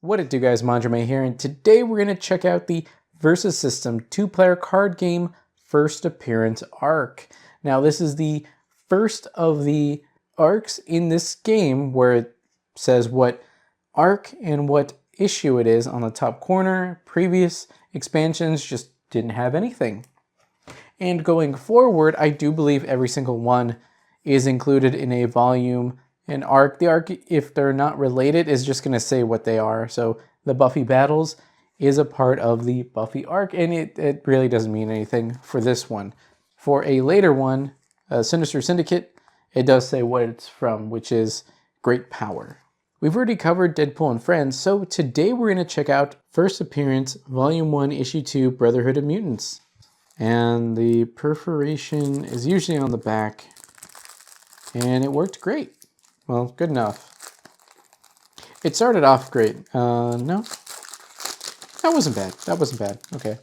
What it do, guys? Manjoume here, and today we're going to check out the Versus System two-player card game first appearance arc. Now, this is the first of the arcs in this game where it says what arc and what issue it is on the top corner. Previous expansions just didn't have anything. And going forward, I do believe every single one is included in a volume and arc. The arc, if they're not related, is just going to say what they are. So the Buffy battles is a part of the Buffy arc, and it really doesn't mean anything for this one. For a later one, Sinister Syndicate, it does say what it's from, which is Great Power. We've already covered Deadpool and Friends, so today we're going to check out First Appearance, Volume 1, Issue 2, Brotherhood of Mutants. And the perforation is usually on the back, and it worked great. Well, good enough. It started off great. No, that wasn't bad. That wasn't bad. Okay.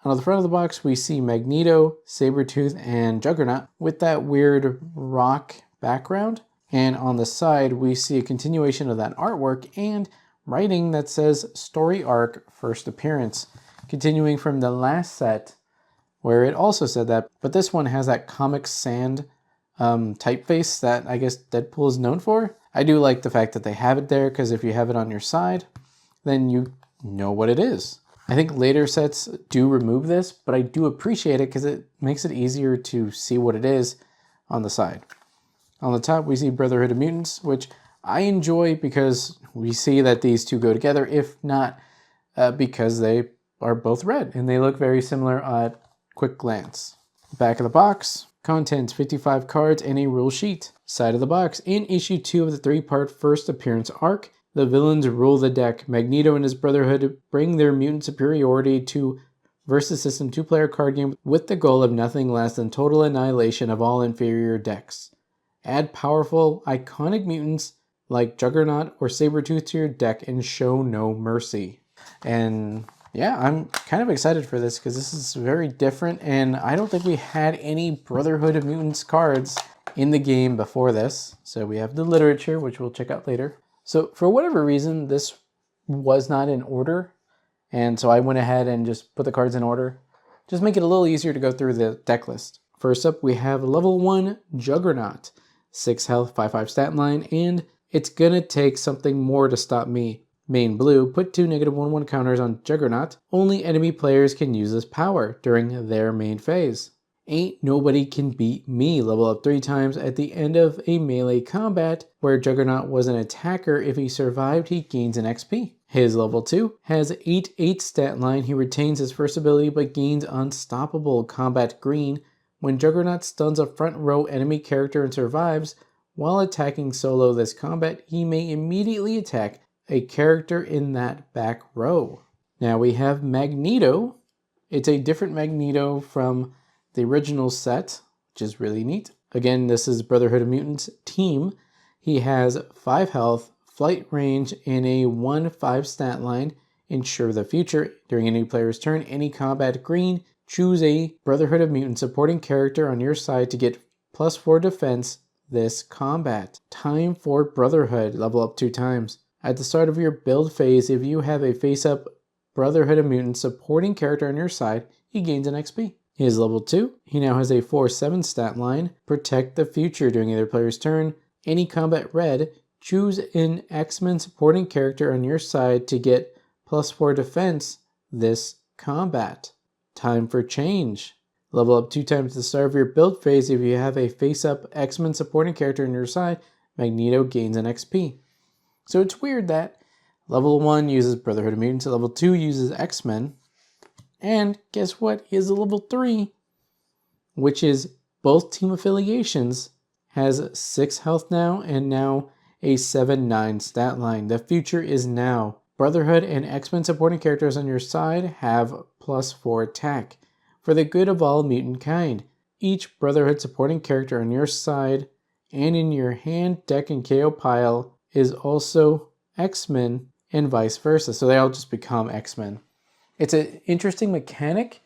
On the front of the box, we see Magneto, Sabretooth, and Juggernaut with that weird rock background. And on the side, we see a continuation of that artwork and writing that says Story Arc First Appearance, continuing from the last set where it also said that, but this one has that Comic Sans typeface that I guess Deadpool is known for. I do like the fact that they have it there, because if you have it on your side, then you know what it is. I think later sets do remove this, but I do appreciate it because it makes it easier to see what it is on the side. On the top, we see Brotherhood of Mutants, which I enjoy because we see that these two go together, if not because they are both red and they look very similar at quick glance. Back of the box, contents 55 cards and a rule sheet. Side of the box, in issue 2 of the 3-part first appearance arc, the villains rule the deck. Magneto and his Brotherhood bring their mutant superiority to Versus System 2-player card game with the goal of nothing less than total annihilation of all inferior decks. Add powerful, iconic mutants like Juggernaut or Sabretooth to your deck and show no mercy. And yeah, I'm kind of excited for this because this is very different, and I don't think we had any Brotherhood of Mutants cards in the game before this. So we have the literature, which we'll check out later. So for whatever reason, this was not in order, and so I went ahead and just put the cards in order. Just make it a little easier to go through the deck list. First up, we have level 1 Juggernaut, 6 health, 5/5 stat line, and it's gonna take something more to stop me. Main blue, put 2 -1/1 counters on Juggernaut. Only enemy players can use this power during their main phase. Ain't nobody can beat me. Level up 3 times at the end of a melee combat where Juggernaut was an attacker. If he survived, he gains an XP. His level 2 has 8/8 stat line. He retains his first ability but gains Unstoppable Combat Green. When Juggernaut stuns a front row enemy character and survives, while attacking solo this combat, he may immediately attack a character in that back row. Now we have Magneto. It's a different Magneto from the original set, which is really neat. Again, this is Brotherhood of Mutants team. He has 5 health, flight range, and a 1/5 stat line. Ensure the future. During any player's turn, any combat green, choose a Brotherhood of Mutants supporting character on your side to get +4 defense this combat. Time for Brotherhood. Level up 2 times. At the start of your build phase, if you have a face-up Brotherhood of Mutants supporting character on your side, he gains an XP. He is level 2. He now has a 4/7 stat line. Protect the future during either player's turn. Any combat red, choose an X-Men supporting character on your side to get +4 defense this combat. Time for change. Level up 2 times at the start of your build phase. If you have a face-up X-Men supporting character on your side, Magneto gains an XP. So it's weird that level 1 uses Brotherhood of Mutants, level 2 uses X-Men, and guess what? He has a level 3, which is both team affiliations, has 6 health now, and now a 7/9 stat line. The future is now. Brotherhood and X-Men supporting characters on your side have +4 attack. For the good of all mutant kind, each Brotherhood supporting character on your side and in your hand, deck, and KO pile is also X-Men and vice versa. So they all just become X-Men. It's an interesting mechanic,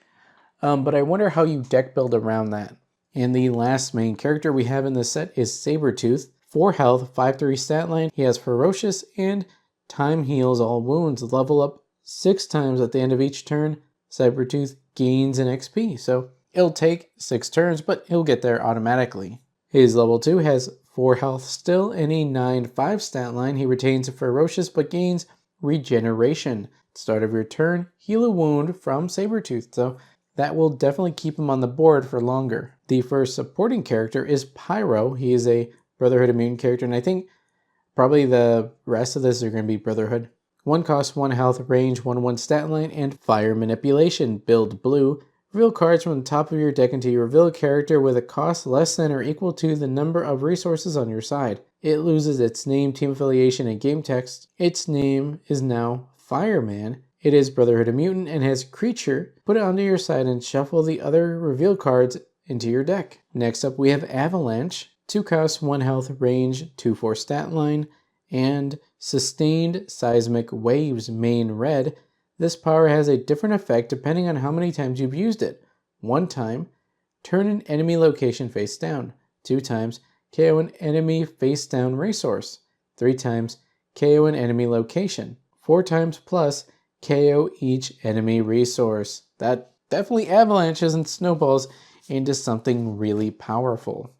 but I wonder how you deck build around that. And the last main character we have in this set is Sabretooth. 4 health, 5/3 stat line. He has Ferocious and time heals all wounds. Level up 6 times at the end of each turn. Sabertooth gains an XP, so it'll take 6 turns, but he'll get there automatically. His level 2 has 4 health still and a 9/5 stat line. He retains Ferocious but gains Regeneration. At the start of your turn, heal a wound from Sabertooth, so that will definitely keep him on the board for longer. The first supporting character is Pyro. He is a Brotherhood immune character, and I think probably the rest of this are going to be Brotherhood. 1 cost, 1 health, range, 1/1 stat line, and Fire Manipulation. Build blue. Reveal cards from the top of your deck until you reveal a character with a cost less than or equal to the number of resources on your side. It loses its name, team affiliation, and game text. Its name is now Fireman. It is Brotherhood a mutant and has creature. Put it onto your side and shuffle the other reveal cards into your deck. Next up we have Avalanche. 2 costs, 1 health, range, 2/4 stat line, and Sustained Seismic Waves, main red. This power has a different effect depending on how many times you've used it. 1 time, turn an enemy location face down. 2 times, KO an enemy face down resource. 3 times, KO an enemy location. 4 times plus, KO each enemy resource. That definitely avalanches and snowballs into something really powerful.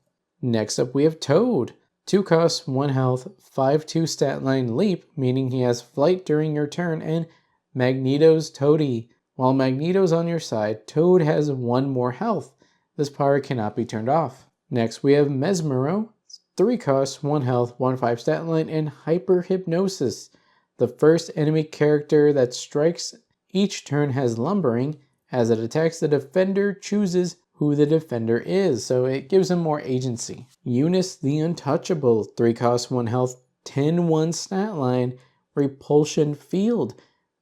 Next up we have Toad. 2 costs, 1 health, 5/2 stat line, leap, meaning he has flight during your turn, and Magneto's Toady. While Magneto's on your side, Toad has 1 more health. This power cannot be turned off. Next we have Mesmero. 3 costs, 1 health, 1/5 stat line, and Hyper Hypnosis. The first enemy character that strikes each turn has lumbering. As it attacks, the defender chooses who the defender is, so it gives him more agency. Eunice the Untouchable. 3 costs, 1 health, 10/1 stat line, Repulsion Field.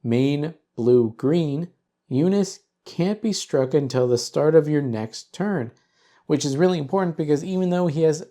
Main blue-green. Eunice can't be struck until the start of your next turn, which is really important because even though he has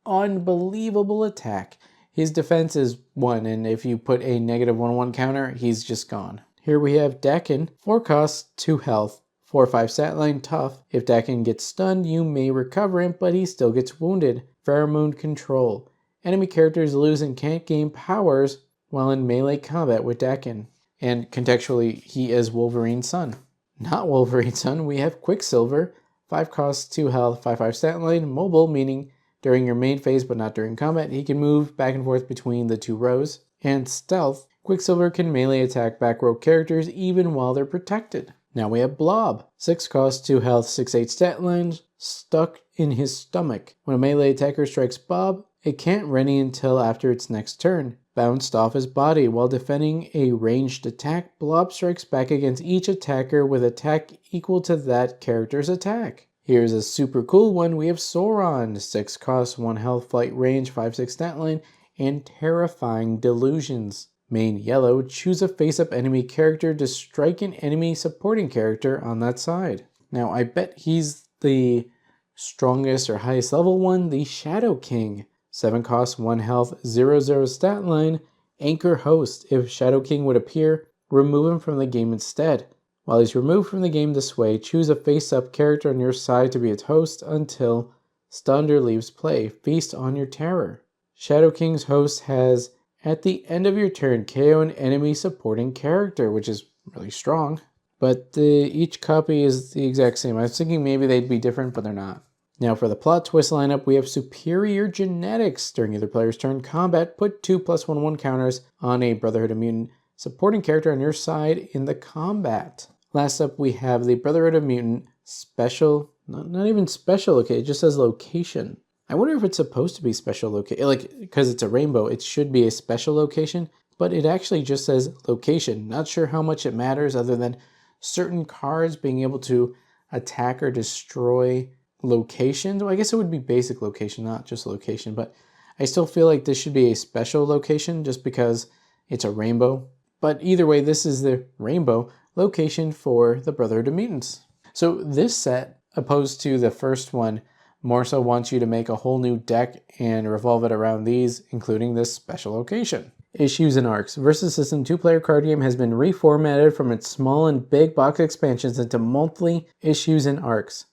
unbelievable attack, his defense is 1, and if you put a -1/1 counter, he's just gone. Here we have Dakin. 4 costs, 2 health, 4/5 stat line, tough. If Dakin gets stunned, you may recover him, but he still gets wounded. Pheromone Control. Enemy characters lose and can't gain powers while in melee combat with Dakin. And contextually, he is Wolverine's son. Not Wolverine's son, we have Quicksilver. 5 costs, 2 health, 5/5 stat line, mobile, meaning during your main phase but not during combat, he can move back and forth between the 2 rows. And Stealth. Quicksilver can melee attack back row characters even while they're protected. Now we have Blob. 6 costs, 2 health, 6/8 stat lines, stuck in his stomach. When a melee attacker strikes Bob, it can't ready until after its next turn. Bounced off his body. While defending a ranged attack, Blob strikes back against each attacker with attack equal to that character's attack. Here's a super cool one. We have Sauron. 6 costs, 1 health, flight range, 5/6 stat line, and Terrifying Delusions. Main yellow, choose a face-up enemy character to strike an enemy supporting character on that side. Now I bet he's the strongest or highest level one, the Shadow King. 7 costs, 1 health, 0/0 stat line, Anchor Host. If Shadow King would appear, remove him from the game instead. While he's removed from the game this way, choose a face-up character on your side to be its host until stunned or leaves play. Feast on your terror. Shadow King's host has, at the end of your turn, KO an enemy supporting character, which is really strong. But each copy is the exact same. I was thinking maybe they'd be different, but they're not. Now for the plot twist lineup, we have Superior Genetics. During either player's turn combat, put 2 +1/1 counters on a Brotherhood Mutant supporting character on your side in the combat. Last up, we have the Brotherhood of Mutant special, not even special, okay, it just says location. I wonder if it's supposed to be special location, like, because it's a rainbow, it should be a special location, but it actually just says location. Not sure how much it matters other than certain cards being able to attack or destroy locations. Well, I guess it would be basic location, not just location, but I still feel like this should be a special location just because it's a rainbow. But either way, this is the rainbow location for the Brotherhood of Mutants. So this set, opposed to the first one, more so wants you to make a whole new deck and revolve it around these, including this special location. Issues and arcs. Versus System 2-player card game has been reformatted from its small and big box expansions into monthly issues and arcs.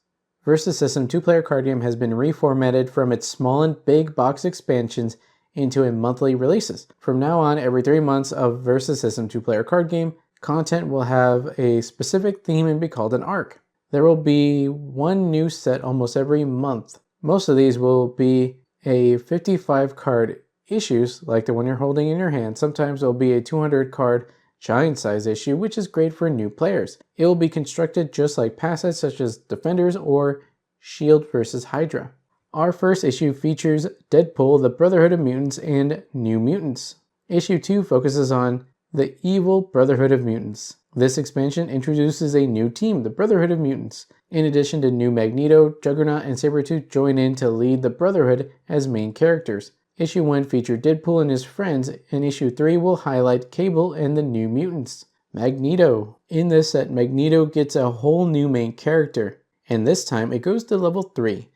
Versus System 2-player card game has been reformatted from its small and big box expansions into a monthly releases. From now on, every 3 months of Versus System 2-player card game, content will have a specific theme and be called an arc. There will be one new set almost every month. Most of these will be a 55 card issues like the one you're holding in your hand. Sometimes it'll be a 200 card giant size issue, which is great for new players. It will be constructed just like past sets such as Defenders or Shield vs. Hydra. Our first issue features Deadpool, the Brotherhood of Mutants, and New Mutants. Issue 2 focuses on the evil Brotherhood of Mutants. This expansion introduces a new team, the Brotherhood of Mutants. In addition to new Magneto, Juggernaut, and Sabretooth join in to lead the Brotherhood as main characters. Issue 1 featured Deadpool and his friends, and Issue 3 will highlight Cable and the New Mutants. Magneto. In this set, Magneto gets a whole new main character, and this time it goes to level 3.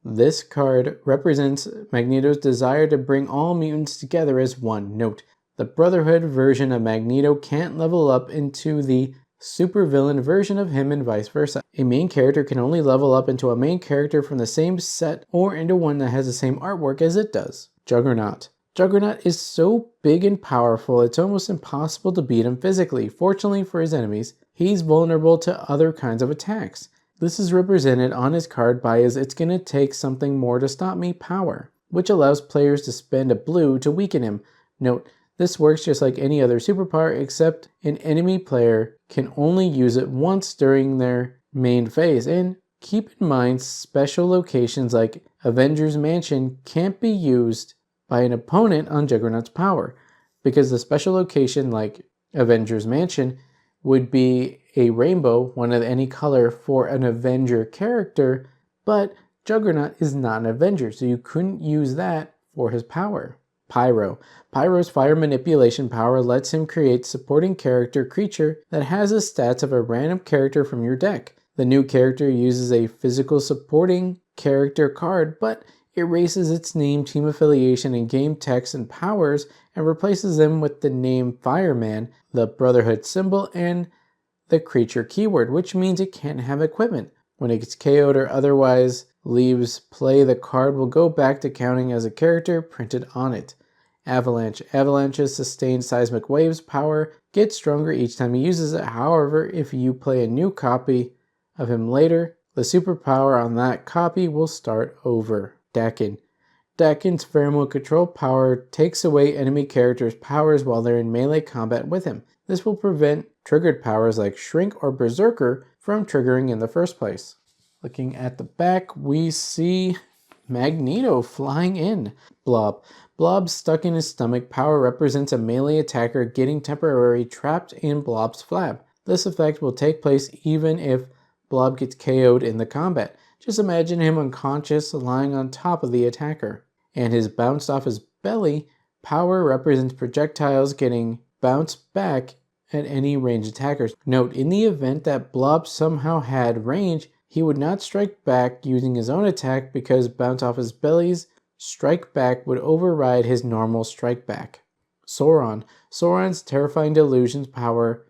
This card represents Magneto's desire to bring all mutants together as one. Note, the Brotherhood version of Magneto can't level up into the supervillain version of him and vice versa. A main character can only level up into a main character from the same set or into one that has the same artwork as it does. Juggernaut. Juggernaut is so big and powerful it's almost impossible to beat him physically. Fortunately for his enemies, he's vulnerable to other kinds of attacks. This is represented on his card by his "it's gonna take something more to stop me" power, which allows players to spend a blue to weaken him. Note, this works just like any other superpower, except an enemy player can only use it once during their main phase. And keep in mind, special locations like Avengers Mansion can't be used by an opponent on Juggernaut's power, because the special location like Avengers Mansion would be a rainbow, one of any color, for an Avenger character, but Juggernaut is not an Avenger, so you couldn't use that for his power. Pyro. Pyro's fire manipulation power lets him create supporting character creature that has the stats of a random character from your deck. The new character uses a physical supporting character card, but erases its name, team affiliation, and game text and powers, and replaces them with the name Fireman, the Brotherhood symbol, and the creature keyword, which means it can't have equipment. When it gets KO'd or otherwise leaves play, the card will go back to counting as a character printed on it. Avalanche. Avalanche's sustained seismic waves power gets stronger each time he uses it. However, if you play a new copy of him later, the superpower on that copy will start over. Dakin. Dakin's pheromone control power takes away enemy characters' powers while they're in melee combat with him. This will prevent triggered powers like Shrink or Berserker from triggering in the first place. Looking at the back, we see Magneto flying in. Blob. Blob stuck in his stomach power represents a melee attacker getting temporarily trapped in Blob's flap. This effect will take place even if Blob gets KO'd in the combat. Just imagine him unconscious lying on top of the attacker. And his bounced off his belly power represents projectiles getting bounced back at any ranged attackers. Note, in the event that Blob somehow had range, he would not strike back using his own attack because bounce off his belly's strike back would override his normal strike back. Sauron. Sauron's terrifying delusions power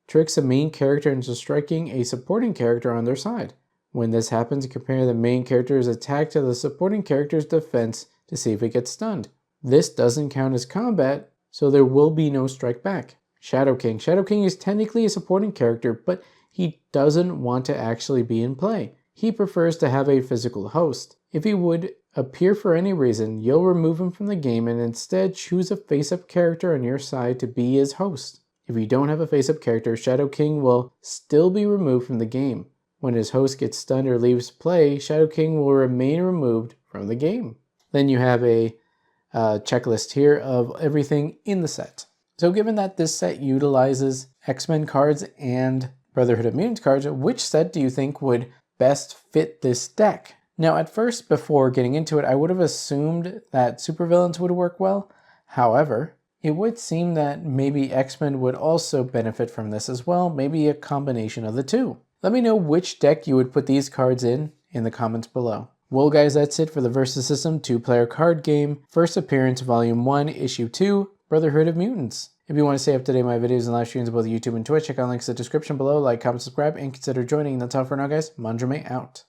tricks a main character into striking a supporting character on their side. When this happens, compare the main character's attack to the supporting character's defense to see if it gets stunned. This doesn't count as combat, so there will be no strike back. Shadow King. Shadow King is technically a supporting character, but he doesn't want to actually be in play. He prefers to have a physical host. If he would appear for any reason, you'll remove him from the game and instead choose a face-up character on your side to be his host. If you don't have a face-up character, Shadow King will still be removed from the game. When his host gets stunned or leaves play, Shadow King will remain removed from the game. Then you have a checklist here of everything in the set. So given that this set utilizes X-Men cards and Brotherhood of Mutants cards, which set do you think would best fit this deck? Now at first, before getting into it, I would have assumed that supervillains would work well. However, it would seem that maybe X-Men would also benefit from this as well, maybe a combination of the two. Let me know which deck you would put these cards in the comments below. Well guys, that's it for the Versus System 2-player card game, First Appearance Volume 1, Issue 2, Brotherhood of Mutants. If you want to stay up to date with my videos and live streams on both YouTube and Twitch, check out links in the description below, like, comment, subscribe, and consider joining. That's all for now guys, Manjoume out.